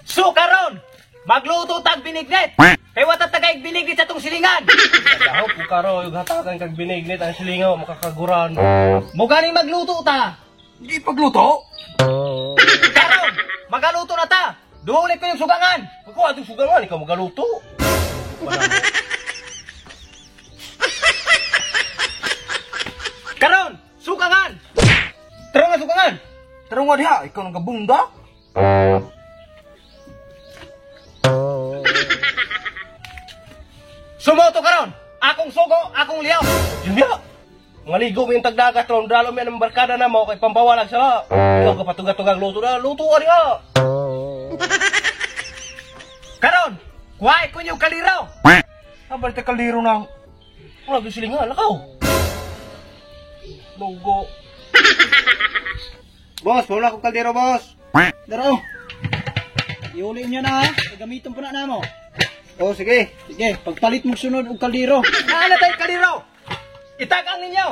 So karon, magluto tag binignet. Kay wata tagay binignet sa tong silingan. Daho po karo, yung hatakan kag binignit ang silingaw, makakaguran. Mo ganing magluto ta. Hindi pagluto. Karon, magaluto na ta. Duulit ko yung sugangan. Ako atong sugangan, ikaw magaluto. Karon, sugangan. Tara nga sugangan. Tara nga diha, ikaw nang gabunda. Sumoto karon. Akong sugo, akong liyaw. Yun niya. Ngaligo mo yung tagdagat ron, dalo mo yan ang barkada na mo, kay pampawalag sila. Ikaw kapatugat-tugang luto na, luto ka niya. Karon, kuhay ko yung kaliraw. Habal te kaliro na. Wala yung silingan, lakaw. Logo. Boss, wala akong kaldero, boss. Daro. Iuli niyo na ha. Gamiton po na namo. Oh, sige. Sige, pagpalit mo sunod og kaldero. Naana tayo kaliraw. Itagang ninyo.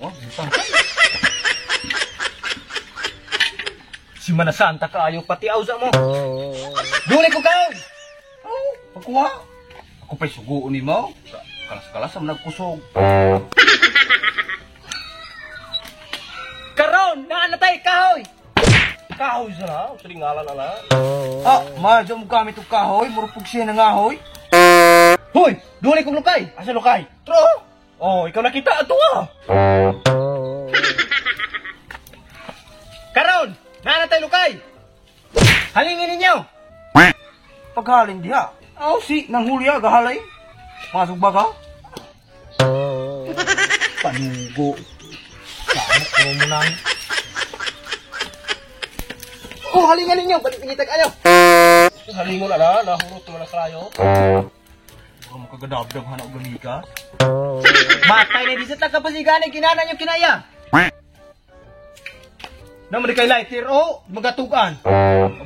Oh, butang. Si Manasanta kaayo pati awsa mo. Duli ko kaon. Oh, pagkuha. Ako pa'y suguon ni mo. Kalas-kalas ang nagkusog. Karon, naana tayo kahoy. Kahoy sa na, salingalan na na. Ah, madyo mo gamit ang kahoy, murupog siya ng ahoy. Hoy, duli kong lukay. Asa lokay? Tro! Oh, ikaw nakita ato ah. Karon, naana tayo lukay. Halingin ninyo. Paghalin diha. Aw, si nang hulya gahalay. Masok ba ka? Panugo. Ano mo nang? Oh, halingan ninyo. Balik pingitag ayo. Halingon na na, nahurot naman ang krayo. Huwag mo kagadabdab hanap gali ka. Matay na di sa tagapasiganay, kinana nyo kinaya. Naman di kay lighter, oh, magatugan.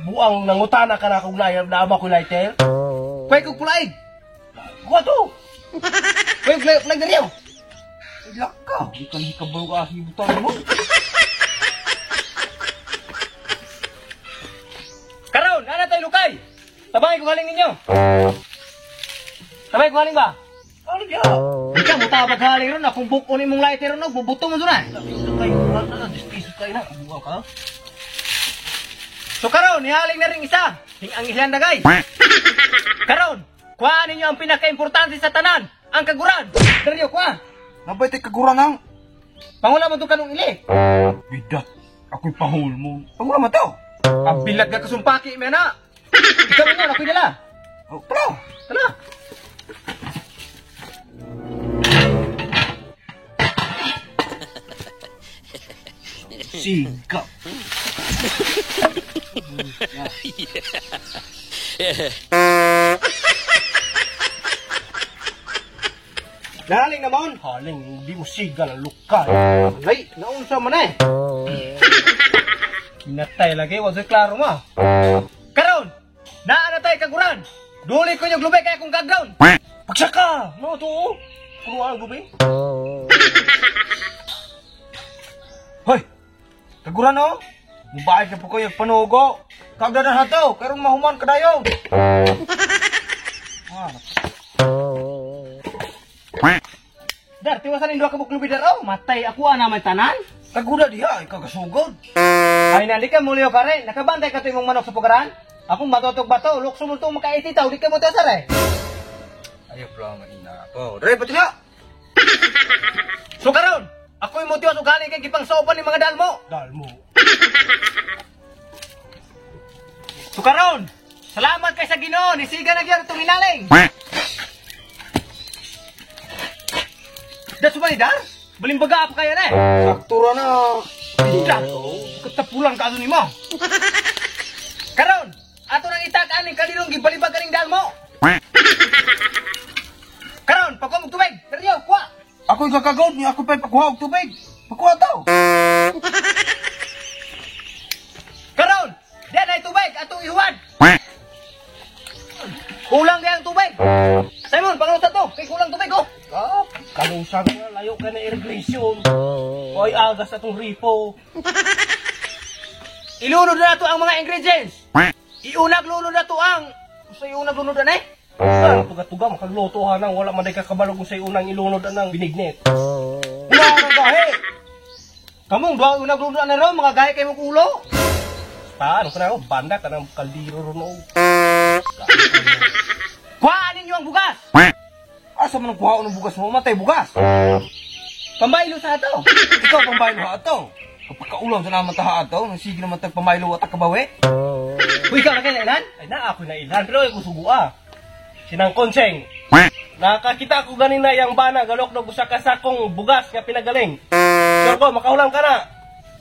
Buang nangutana ka na kung naama ko lighter. Pwede kong pulaig. Kuha to! Pwede kong pulaig na niyo. Ilak ka, di ka hikabalo ka hibutan mo. Karon, naana tayo lukay. Tabay kong haling ninyo. Tabay kong haling ba? Ano diya? Di ka mo tabag haling ron. Akong bukunin mong lighter ron, bubuto mo doon. Kayo, ano, dispiso kayo na, buang ka. So karon, nihaling na rin isa. Ang ilan dagay. Karon, kuhaan ninyo ang pinaka-importante sa tanan. Ang kaguran. Daryo, kuha. Nabay tayo kaguranang. Pangula mo itong kanong ili. Bidat, ako'y pahul mo. Pagula mo to. Ang bilag ka kasumpaki, mena. Ikaw mo ako'y dala. Oh, tara. Tala. Sigap. Nahaling naman. Haling, hindi mo sigal ang lukay. Ay, naunsa man eh. Kinatay lagi, wag sa klaro mo. Karon, naana tayo kaguran. Duli ko yung lubay kaya kong background. Pagsaka! No, to. Kuruan ko ba? Hoy! Kaguran o! Mubait na po kayo panugo. Kagda na hato, karong mahuman ka dayo. Dar, tiwasan yung dua kabuk lubay dar. Oh, matay ako naman tanan. Kaguda diha, ikaw kasugod. Ay, nandi ka mulyo ka rin. Nakabantay ka to yung manok sa pugaran. Akong matotog ba to? Lukso mo to makaititaw. Di ka mo tasar eh. Ayaw pala mahina ako. Dere, pati na! So karon, ako yung motiwas ugali kay gipang sopan ni mga dalmo. Dalmo. So karon, salamat kay sa Ginoo ni siga na gyud itong hinaling. That's why dar. Balimbaga pa kaya na eh. Saktura na. Tidak. Katapulang ka ni mo. Karon, ato nang itakaan ni kalilong gibalibag kaning dalmo. Karon, pagkuha mo tubig. Dariyo, kuha. Ako'y kakagod niya, ako pa'y pakuha og tubig. Pakuha tao. Karon, diyan ay tubig atong ihuwad. Kulang diyan ang tubig. Simon, pangutan to. Kay kulang tubig oh. Ah, kalusag na, layo ka na irrigation. Oy, agas atong ripo. Ilunod na to ang mga ingredients. Iunag lunod na to ang... Sa iunag lunod na eh? Tuga-tuga, makagluto ha nang wala man day kakabalog kung sa unang ilunod ang binignet. Wala nang gahe! Kamong doang unag lunod na ron, mga gahe kayo mong ulo. Paano ka na ako? Banda ka ng kaldiro ron o. Kuhaan ninyo ang bugas. Asa man ang kuha ng bugas mo? Matay bugas! Pambaylo sa ato. Ikaw pambaylo ha ato. Kapag kaulam sa naman taha ato, sige naman tagpamaylo at kabawi. Uy, ikaw na kayo na ilan? Ay na, ako na ilhan. Pero ako sugua. Sinang konseng. Nakakita ko ganina yung bana, galok na gusa ka sakong bugas nga pinagaling. Sure ko, makahulam ka na.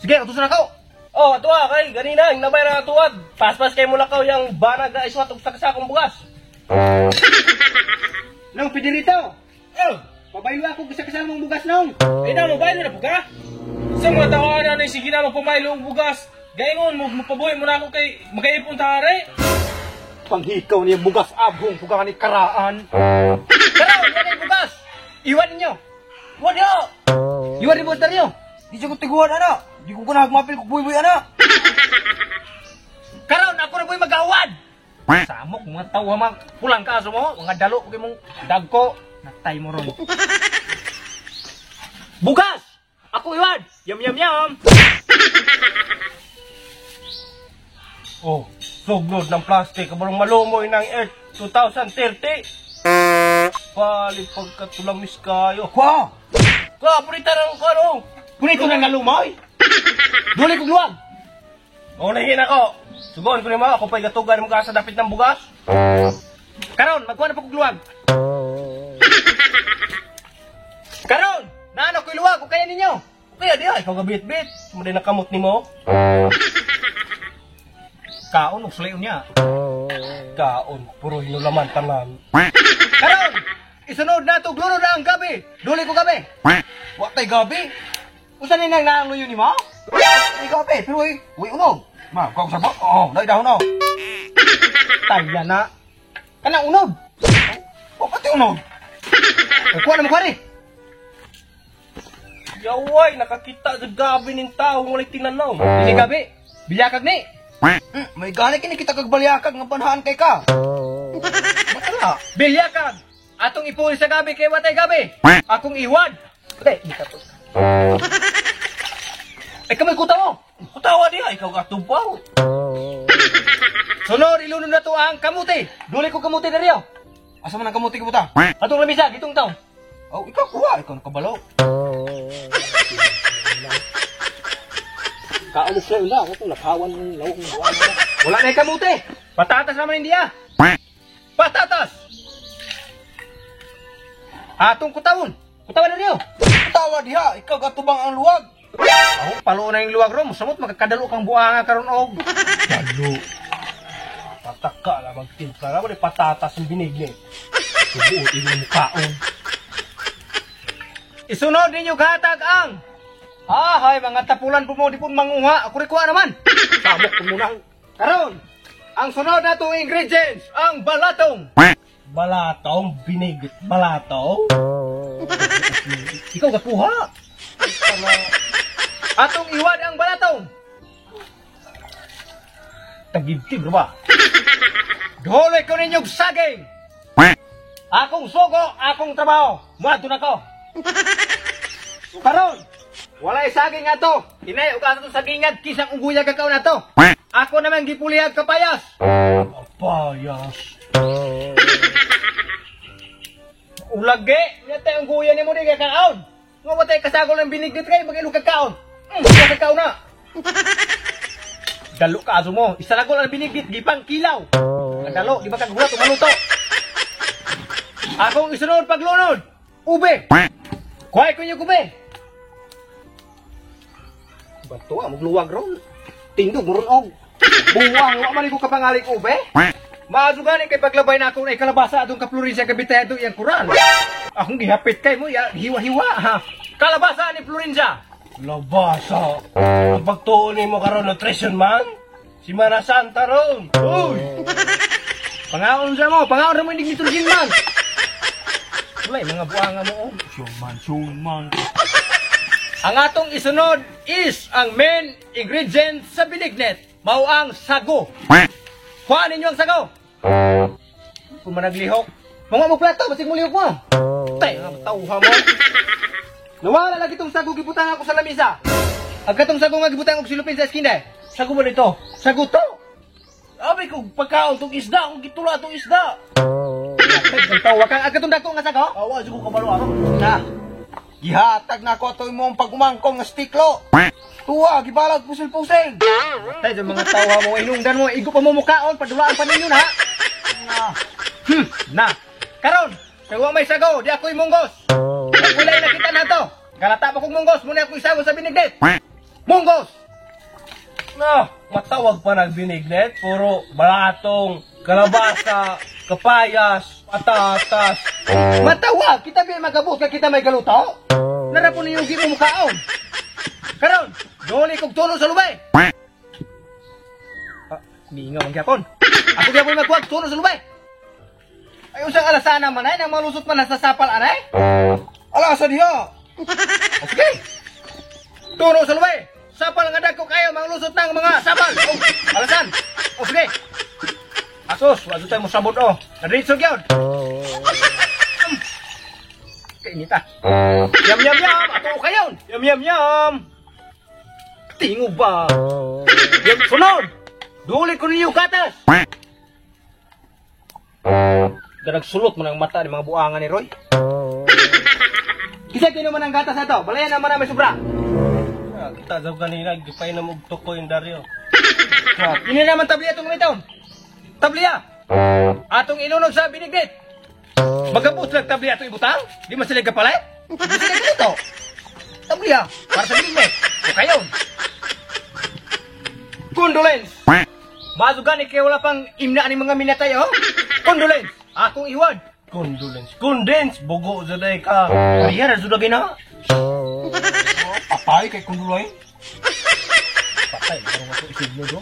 Sige, utusan ako. Oh, ato kay ganina, yung nabay na tuwad. Paspas kay mula ka yung bana ga iswat og sa sakong bugas. Nang pidirito. Oh, Pabaylo ako kasi kasama mong bugas nung. ay na mo baylo na buga. Sa mga tawanan ay sige na magpamaylo og bugas. Gayon mo pabuhay mo na ako kay magaipon tare. Panghikaw niya bugas abhong pugakan ni karaan. Karon, yan ay bugas. Iwan ninyo. Iwan niyo! Iwan ni butas ninyo. Di siya ko tiguan, ana. Di ko kunahagmapil ko buhay-buhay, ana. Karon, ako na po'y mag-awad. Samok, mga tawa mga pulang kaso mo. Mga dalo, kay mong dagko. Natay mo ron. Bugas! Ako iwan. Yum, yum, yum. Oh, suglod ng plastic. Kabarong malumoy ng Earth 2030. Palit pagkatulamis kayo. Kwa! Kwa, pulita ng karo. Punito na nalumoy. Duli kong luwag. Unahin ako. Sugon ko naman, ako pa'y gatugan mo ka sa dapit ng bugas. Karon, magkuha na po kong luwag. Karon, naano ko'y luwag. Kung kaya ninyo. Kaya di ikaw gabit-bit. Muli nakamot ni mo. Kaon, uslayon niya. Kaon, puro hinulaman tanan. Karon, isunod na ito. Glunod na ang gabi. Duli ko gabi. Watay gabi. Usan ni nang naangoy ni mo? Ay gabi, pero uy unog. Ma, kau sabot. Oh, dai dahon no. Taya na. Kanang unod. Oh, pati unog. Kuha na mo kuha rin. Yaway, nakakita sa gabi ng tao walay tinanaw. Dili gabi. Bilyakag ni. May gani kini kita kag balyakag nga panhaan kay ka. Bakala. Bilyakag. Atong ipuli sa gabi kay watay gabi. Akong iwan. Pre, di ka to. Ay kamay kuta mo. Kutawa diha ikaw gatubaw. Sunod, ilunod na to ang kamuti. Duli ko kamuti na riyo. Asa man ang kamuti ko buta? Atong lamisa, gitong taon. Oh, ikaw kuha, ikaw nakabalo. Kaalis kayo na, ako nakawan ng lawang buwan. Wala na yung kamuti. Patatas naman hindi ah. Patatas. Atong kutawon. Kutawan na riyo. Kutawa diha, ikaw gatubang ang luwag. Ako, palo na yung luwag ro. Musamot, magkakadalo kang buanga karon og. Dalo. Pataka la magtimpla na mo ni patatas ang binigni. Subuot imo mukaon. Isunod ninyo gatag ang. Hay, mga tapulan po mo di po manguha. Ako rikuha naman. Samok ko muna. Karon, ang sunod na itong ingredients, ang balatong. Balatong, binigit balatong. Ikaw gapuha. Atong iwan ang balatong. Tagibtib ba? Dole ko ninyong saging. Akong sugo, akong trabaho. Muadto na ko. Karon, walay saging ato. Hinay og ato sagingan kisang ungguya kakaw na to. Ako naman gipulihag kapayas. Payas. Ulage, natay ang guya ni mo di kakaon. Nga watay kasagol ng binigdit kay magilog kakaon. Kakaw na. Dalo ka aso mo. Isa lagol ang binigdit, gipang kilaw. Dalo, di ba kagulat maluto. Akong isunod paglunod. Ube. Kuhay ko niyo ube. Bato, magluwag ron. Tindog ron og. Buwang, wa man ko kapangalik ube. Maazuganin kay paglabay na ako na kalabasa atong kaplurin sa kabitado yang kuran. Akong gihapit kay mo, ya, hiwa-hiwa ha. Kalabasa ni Florencia. Labasa. Ang pagtuon mo karon nutrition man. Si Mana Santa ron. Uy! Pangaon sa mo, pangaon mo hindi nitrogen man. Wala, mga buanga mo. Suman. Ang atong isunod is ang main ingredient sa binignet. Mao ang sago. Kuha ninyo ang sago. Kung managlihok. Mga mo plato, basig mo lihok mo. Tay, ang tauha mo. Nawala lagi itong sago, gibutang ako sa lamisa. Ang katong sago nga gibutang ako silupin sa eskinda. Sago ba nito? Sago to. Abi kung pagkaon tong isda, kung gitula tong isda. Ang tawa kang ang katong dako nga sago. Awa, sigo kabalo ako. Na. Gihatag na ko ato imong pagumangkong nga stiklo. Tuwa, gibalag pusil-pusil. Tay, sa mga tawa mo, inungdan mo, igo pa mo mukaon, padulaan pa ninyo na. Na. Karon, kaya may sago, di ako imunggos. Kulay nakita na to. Galata pa kong munggos, muna ako isago sa binigdit. Munggos! Na, matawag pa nagbinignet. Puro balatong, kalabasa, kapayas, patatas. Matawag! Kita may magabot ka, kita may galuto. Narapon ninyo yung mukaon. Karon, duli kong tulo sa lubay. Mingaw ang gyapon. Ako gyapon magkuwag, tulo sa lubay. Ay, usang alasana man ay, nang malusot man sa sapal anay. Alasa diha. Sige. Tulo sa lubay. Sapal nga dagko kayo, malusot ng mga sapal. Oh, alasan. Oh, sige. Asos, wala tayo mo sabot oh. Nadritso gyud. Kainita. Yam yam yam, ato kayon. Yam yam yam. Tingo ba? Yam sunod. Duli ko ninyo gatas. Darag sulot mo ng mata ni mga buangan ni Roy. Kisa kino man ang gatas na to. Balayan naman na may sobra. Kita daw kanina, gipay na mo tukoy yung Dario. Ini naman tabliya itong umitaon. Tabliya. Atong inunog sa binigdit. Magabot lang tabliya itong ibutang. Di man sila kapalit. Di sila ganito. Tabliya. Para sa binigdit. O kayon. Condolence. Mazugan ni kaya wala pang imna ni mga minatay oh. Condolence. Akong iwad. Condolence. Condens, bugo sa day ka. Kaya na sudah gina. Patay kay kunduloy. Patay. Parang ako isiglo do.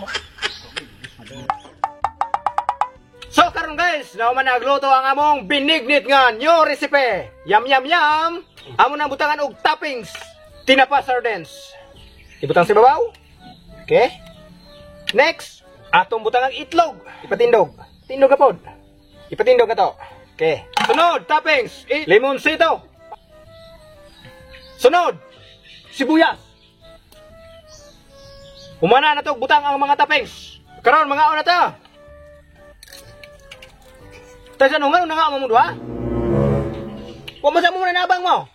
So karon guys, naman nagluto ang among binignit nga new recipe. Yum yum yum. Amo nang butangan og toppings. Tinapa sardines. Ibutang sa babaw. Okay? Next, atong butangan itlog. Ipatindog. Tindog ka pod. Ipatindog ka to. Okay. Sunod, toppings. Limonsito. Sunod, sibuyas. Umana na to butang ang mga toppings. Karon mga una ta. Tayo sa nungan, unang mo mo doha? Kung masa mo na nabang mo.